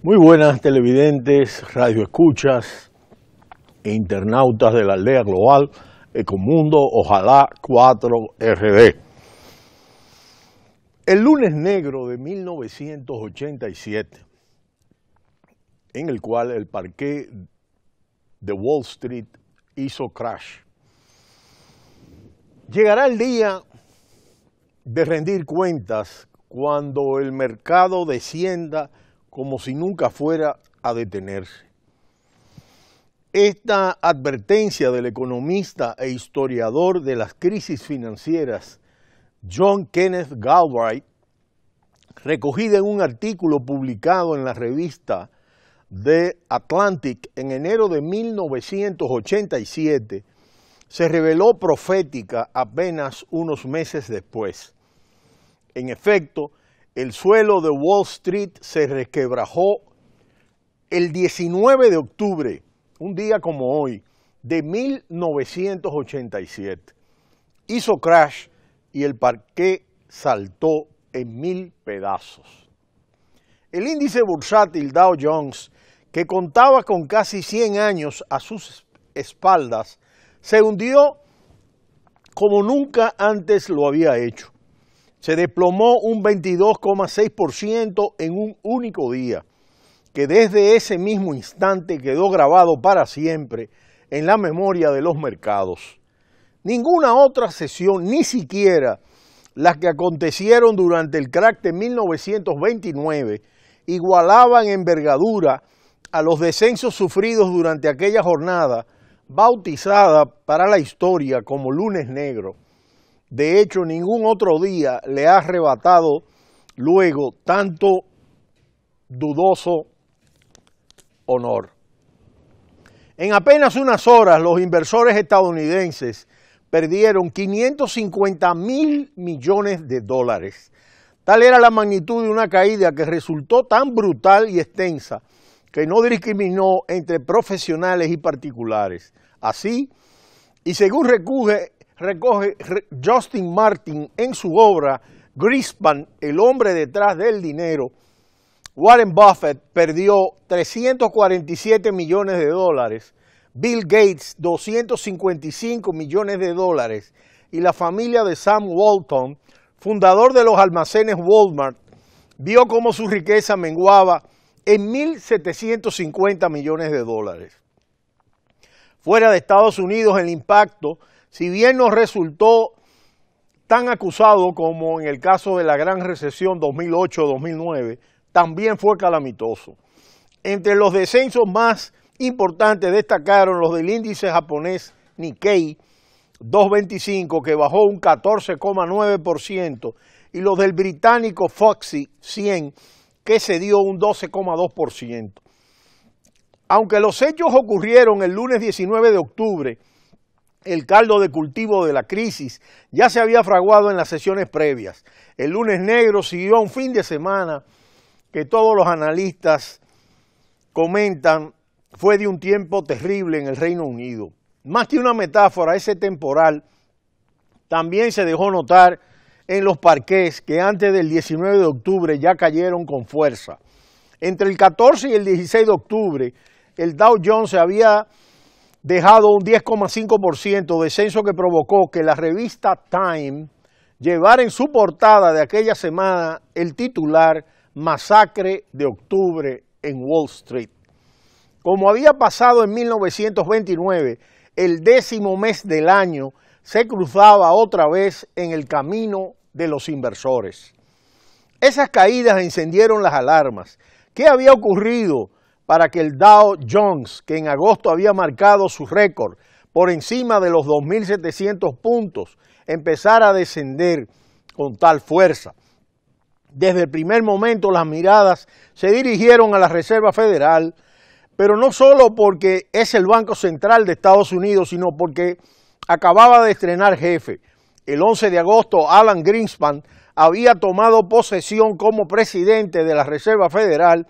Muy buenas televidentes, radioescuchas e internautas de la aldea global Ecomundo, ojalá 4RD. El lunes negro de 1987, en el cual el parqué de Wall Street hizo crash. Llegará el día de rendir cuentas cuando el mercado descienda como si nunca fuera a detenerse. Esta advertencia del economista e historiador de las crisis financieras John Kenneth Galbraith, recogida en un artículo publicado en la revista The Atlantic en enero de 1987, se reveló profética apenas unos meses después. En efecto, el suelo de Wall Street se resquebrajó el 19 de octubre, un día como hoy, de 1987. Hizo crash y el parqué saltó en 1000 pedazos. El índice bursátil Dow Jones, que contaba con casi 100 años a sus espaldas, se hundió como nunca antes lo había hecho. Se desplomó un 22,6% en un único día, que desde ese mismo instante quedó grabado para siempre en la memoria de los mercados. Ninguna otra sesión, ni siquiera las que acontecieron durante el crack de 1929, igualaba en envergadura a los descensos sufridos durante aquella jornada, bautizada para la historia como Lunes Negro. De hecho, ningún otro día le ha arrebatado luego tanto dudoso honor. En apenas unas horas, los inversores estadounidenses perdieron 550.000 millones de dólares. Tal era la magnitud de una caída que resultó tan brutal y extensa que no discriminó entre profesionales y particulares. Así, y según recoge Justin Martin en su obra Greenspan, el hombre detrás del dinero, Warren Buffett perdió 347 millones de dólares, Bill Gates 255 millones de dólares y la familia de Sam Walton, fundador de los almacenes Walmart, vio cómo su riqueza menguaba en 1.750 millones de dólares. Fuera de Estados Unidos, el impacto, si bien no resultó tan acusado como en el caso de la gran recesión 2008-2009, también fue calamitoso. Entre los descensos más importantes destacaron los del índice japonés Nikkei 225, que bajó un 14,9%, y los del británico FTSE 100, que cedió un 12,2%. Aunque los hechos ocurrieron el lunes 19 de octubre, el caldo de cultivo de la crisis ya se había fraguado en las sesiones previas. El lunes negro siguió a un fin de semana que todos los analistas comentan fue de un tiempo terrible en el Reino Unido. Más que una metáfora, ese temporal también se dejó notar en los parqués que antes del 19 de octubre ya cayeron con fuerza. Entre el 14 y el 16 de octubre, el Dow Jones se había dejado un 10,5%, descenso que provocó que la revista Time llevara en su portada de aquella semana el titular Masacre de octubre en Wall Street. Como había pasado en 1929, el 10º mes del año se cruzaba otra vez en el camino de los inversores. Esas caídas encendieron las alarmas. ¿Qué había ocurrido para que el Dow Jones, que en agosto había marcado su récord por encima de los 2.700 puntos, empezara a descender con tal fuerza? Desde el primer momento las miradas se dirigieron a la Reserva Federal, pero no solo porque es el Banco Central de Estados Unidos, sino porque acababa de estrenar jefe. El 11 de agosto, Alan Greenspan había tomado posesión como presidente de la Reserva Federal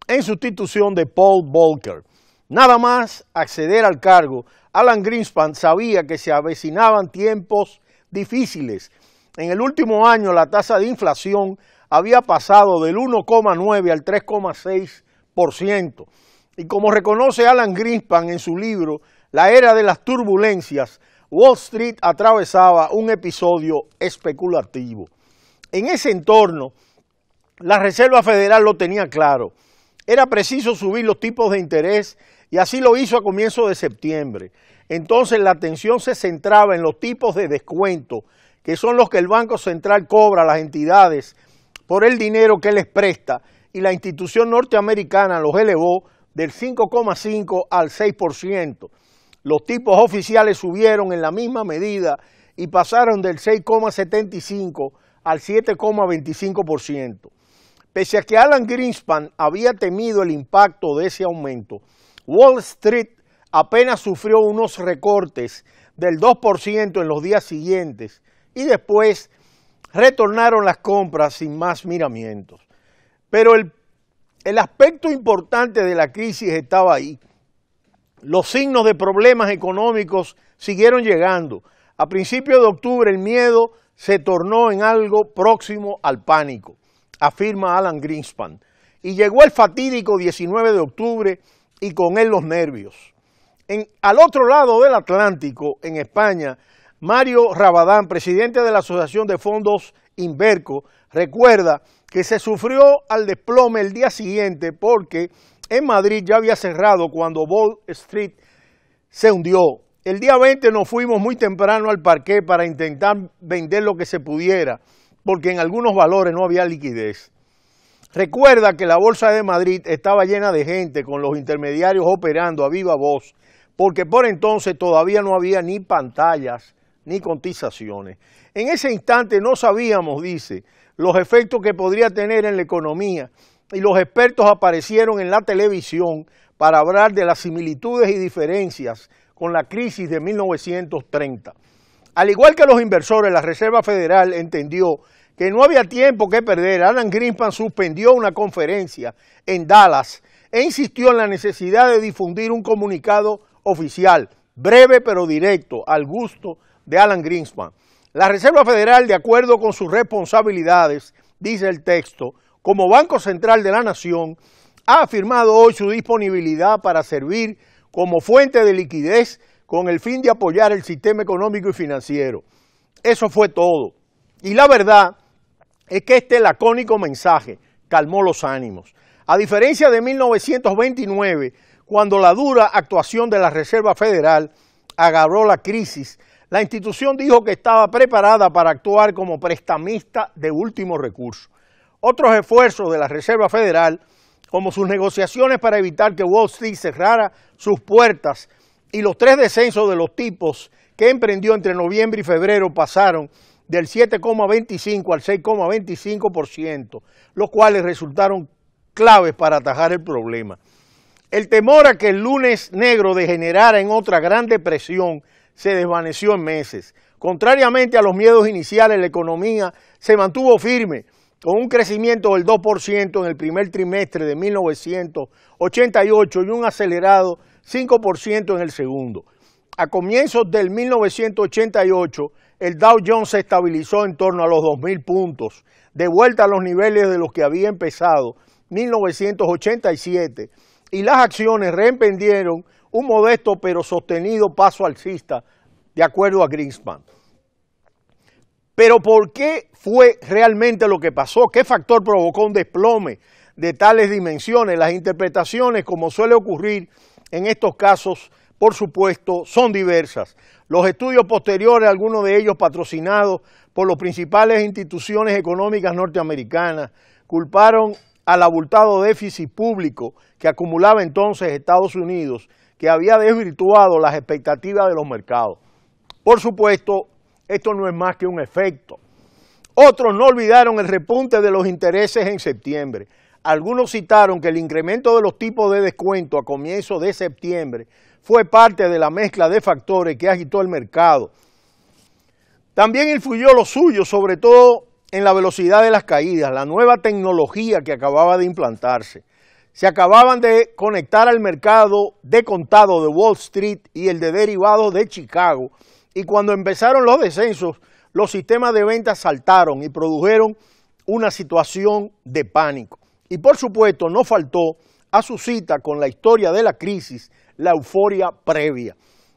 en sustitución de Paul Volcker. Nada más acceder al cargo, Alan Greenspan sabía que se avecinaban tiempos difíciles. En el último año la tasa de inflación había pasado del 1,9 al 3,6%. Y como reconoce Alan Greenspan en su libro La era de las turbulencias, Wall Street atravesaba un episodio especulativo. En ese entorno, la Reserva Federal lo tenía claro. Era preciso subir los tipos de interés y así lo hizo a comienzos de septiembre. Entonces la atención se centraba en los tipos de descuento, que son los que el Banco Central cobra a las entidades por el dinero que les presta, y la institución norteamericana los elevó del 5,5 al 6%. Los tipos oficiales subieron en la misma medida y pasaron del 6,75 al 7,25%. Pese a que Alan Greenspan había temido el impacto de ese aumento, Wall Street apenas sufrió unos recortes del 2% en los días siguientes y después retornaron las compras sin más miramientos. Pero el aspecto importante de la crisis estaba ahí. Los signos de problemas económicos siguieron llegando. A principios de octubre el miedo se tornó en algo próximo al pánico, afirma Alan Greenspan. Y llegó el fatídico 19 de octubre y con él los nervios. Al otro lado del Atlántico, en España, Mario Rabadán, presidente de la Asociación de Fondos Inverco, recuerda que se sufrió al desplome el día siguiente porque en Madrid ya había cerrado cuando Wall Street se hundió. El día 20 nos fuimos muy temprano al parqué para intentar vender lo que se pudiera, porque en algunos valores no había liquidez. Recuerda que la Bolsa de Madrid estaba llena de gente con los intermediarios operando a viva voz, porque por entonces todavía no había ni pantallas ni cotizaciones. En ese instante no sabíamos, dice, los efectos que podría tener en la economía, y los expertos aparecieron en la televisión para hablar de las similitudes y diferencias con la crisis de 1930. Al igual que los inversores, la Reserva Federal entendió que no había tiempo que perder. Alan Greenspan suspendió una conferencia en Dallas e insistió en la necesidad de difundir un comunicado oficial, breve pero directo, al gusto de Alan Greenspan. La Reserva Federal, de acuerdo con sus responsabilidades, dice el texto, como Banco Central de la Nación, ha afirmado hoy su disponibilidad para servir como fuente de liquidez con el fin de apoyar el sistema económico y financiero. Eso fue todo. Y la verdad es que este lacónico mensaje calmó los ánimos. A diferencia de 1929, cuando la dura actuación de la Reserva Federal agarró la crisis, la institución dijo que estaba preparada para actuar como prestamista de último recurso. Otros esfuerzos de la Reserva Federal, como sus negociaciones para evitar que Wall Street cerrara sus puertas y los 3 descensos de los tipos que emprendió entre noviembre y febrero, pasaron del 7,25 al 6,25%, los cuales resultaron claves para atajar el problema. El temor a que el lunes negro degenerara en otra gran depresión se desvaneció en meses. Contrariamente a los miedos iniciales, la economía se mantuvo firme, con un crecimiento del 2% en el primer trimestre de 1988 y un acelerado 5% en el segundo. A comienzos del 1988, el Dow Jones se estabilizó en torno a los 2.000 puntos, de vuelta a los niveles de los que había empezado 1987, y las acciones reemprendieron un modesto pero sostenido paso alcista, de acuerdo a Greenspan. Pero ¿por qué fue realmente lo que pasó? ¿Qué factor provocó un desplome de tales dimensiones? Las interpretaciones, como suele ocurrir en estos casos, por supuesto, son diversas. Los estudios posteriores, algunos de ellos patrocinados por las principales instituciones económicas norteamericanas, culparon al abultado déficit público que acumulaba entonces Estados Unidos, que había desvirtuado las expectativas de los mercados. Por supuesto, esto no es más que un efecto. Otros no olvidaron el repunte de los intereses en septiembre. Algunos citaron que el incremento de los tipos de descuento a comienzos de septiembre fue parte de la mezcla de factores que agitó el mercado. También influyó lo suyo, sobre todo en la velocidad de las caídas, la nueva tecnología que acababa de implantarse. Se acababan de conectar al mercado de contado de Wall Street y el de derivados de Chicago, y cuando empezaron los descensos, los sistemas de ventas saltaron y produjeron una situación de pánico. Y por supuesto no faltó a su cita con la historia de la crisis, la euforia previa.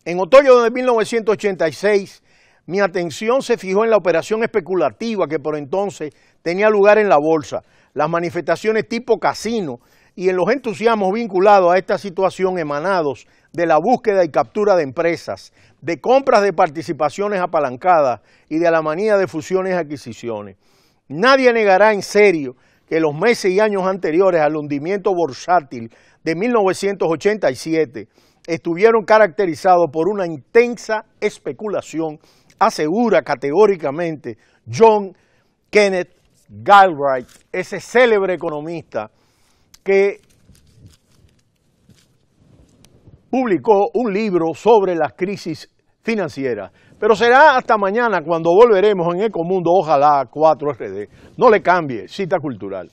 En otoño de 1986, mi atención se fijó en la operación especulativa que por entonces tenía lugar en la bolsa, las manifestaciones tipo casino y en los entusiasmos vinculados a esta situación emanados de la búsqueda y captura de empresas, de compras de participaciones apalancadas y de la manía de fusiones y adquisiciones. Nadie negará en serio que los meses y años anteriores al hundimiento bursátil de 1987 estuvieron caracterizados por una intensa especulación, asegura categóricamente John Kenneth Galbraith, ese célebre economista que publicó un libro sobre las crisis financieras. Pero será hasta mañana cuando volveremos en Ecomundo, ojalá 4RD. No le cambie, Cita Cultural.